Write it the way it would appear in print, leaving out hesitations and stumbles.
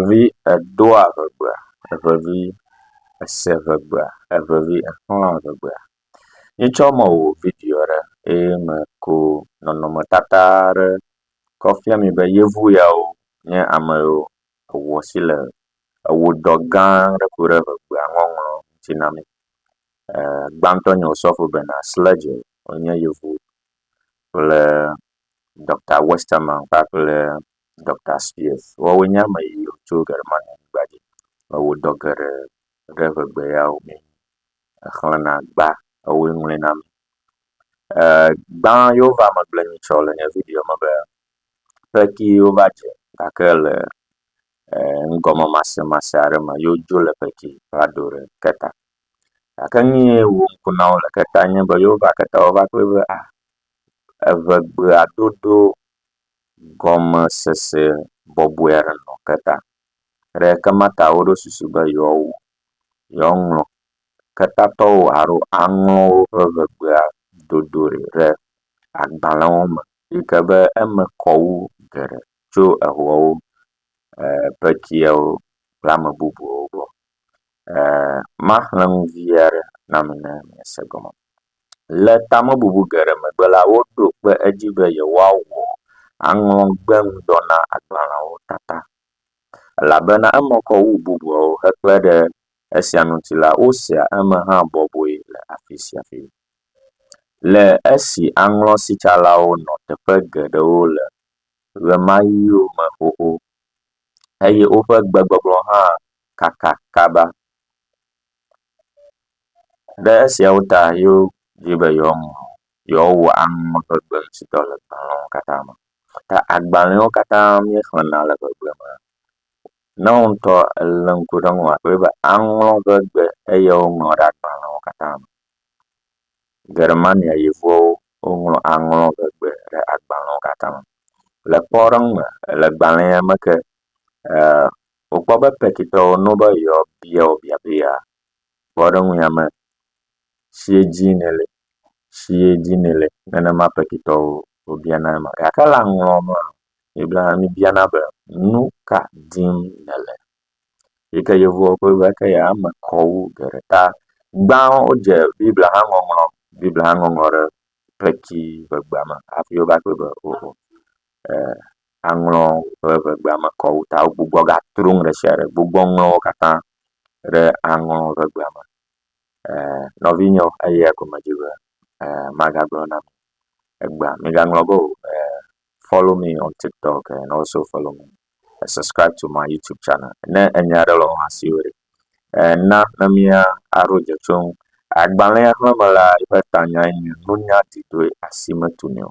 Evevi edoa vegbea, evevi esevegbe, evevi exlã vegbea. Nyitsɔ me wò vidio ɖe eye me ko nɔnɔmetata aɖe kɔ fia mi be yevu yawo nye ame yiwo ewɔ asi le ewɔ dɔ gã aɖe ƒo ɖe vegbea ŋɔŋlɔ ŋuti na mi. Gbãtɔ nye Osɔfo Bernard Sledge wonye yevu kple Dr. Westerman kpakple Dr. Spears. Woawoe nye ame yiwo tso Germany gbadzi ewɔ dɔ geɖe ɖe vegbe yawo me exlẽna gba ewoe ŋlɔe na mi. Gbã yiwo va megble nyitsɔ le nye vidio me be xexi wova dze gake le nugɔme masemase aɖe me yewo dzo le xexi va do ɖe keta. Gake nu ye wo ŋku na wo le keta nye be yewova keta wova kpɔe be evegbea dodo gɔmesese bɔbɔe aɖe nɔ keta. Ɖe ekema ta woɖo susu be yewoaŋlɔ ketatɔwo alo aŋlɔwo ƒe vegbea dodo ɖe agbalẽwo me yi ke be eme kɔ wu geɖe tso ehoawo, xexiawo kple ame bubuwo gbɔ. Maxlẽ nu vi aɖe na mi ne miase gɔme. Le tamebubu geɖe megbe la, woɖo kpe edzi be yewoawɔ aŋlɔgbeŋudɔ na agbalẽwo tata elabena eme kɔ wu bubuawo hekpe ɖe esia ŋuti la, wosea eme hã bɔbɔe le afi sia afi. Le esi aŋlɔsitsalawo nɔ teƒe geɖewo le ɣe ma ɣiwo me xoxo eye woƒe gbegbɔgblɔ hã kaka kaba. Ɖe esiawo ta yewodzi be yewoawɔ aŋlɔ ƒe gbeŋusidɔ le gbalẽwo katã me. Ta agbalẽwo katã míexlẽna le gbegbe me. Ne wo ŋutɔ elé ŋku ɖe eŋu akpɔe be aŋlɔ ƒe gbe eye woŋlɔ ɖe agbalẽwo katã me. Germania yevuawo woŋlɔ aŋlɔ ƒe gbe ɖe agbalẽwo katã me. Le kpɔɖeŋu me le gbalẽ me ke wokpɔ be pekitɔwo no be yewoabia wo biabia. Kpɔɖeŋu ya me siedzi ne le nenema pekitɔwo wobiana ema. Gake le aŋlɔ me mibiana be nu ka dim nele yi ke yevuawo ƒe be ke ya eme kɔ wu geɖe. Ta gbãwo dze Biblia hã ŋɔŋlɔ ɖe xexi vegbea me hafi wova kpɔe be aŋlɔ ƒe vegbea me kɔ wu ta wogbugbɔ gatro nu ɖe sia ɖe gbugbɔ ŋlɔwo katã ɖe aŋlɔ vegbea me. Nɔvinyewo eya ko medzi be magagblɔ na mi egbea migaŋlɔ be follow me on TikTok and also follow me subscribe to my YouTube channel. Ne enya aɖe le wo asiwo ɖe na ne mia aɖo dze tso agbalẽ xlẽme la eƒe tanya nye nunya didoe asi metune o.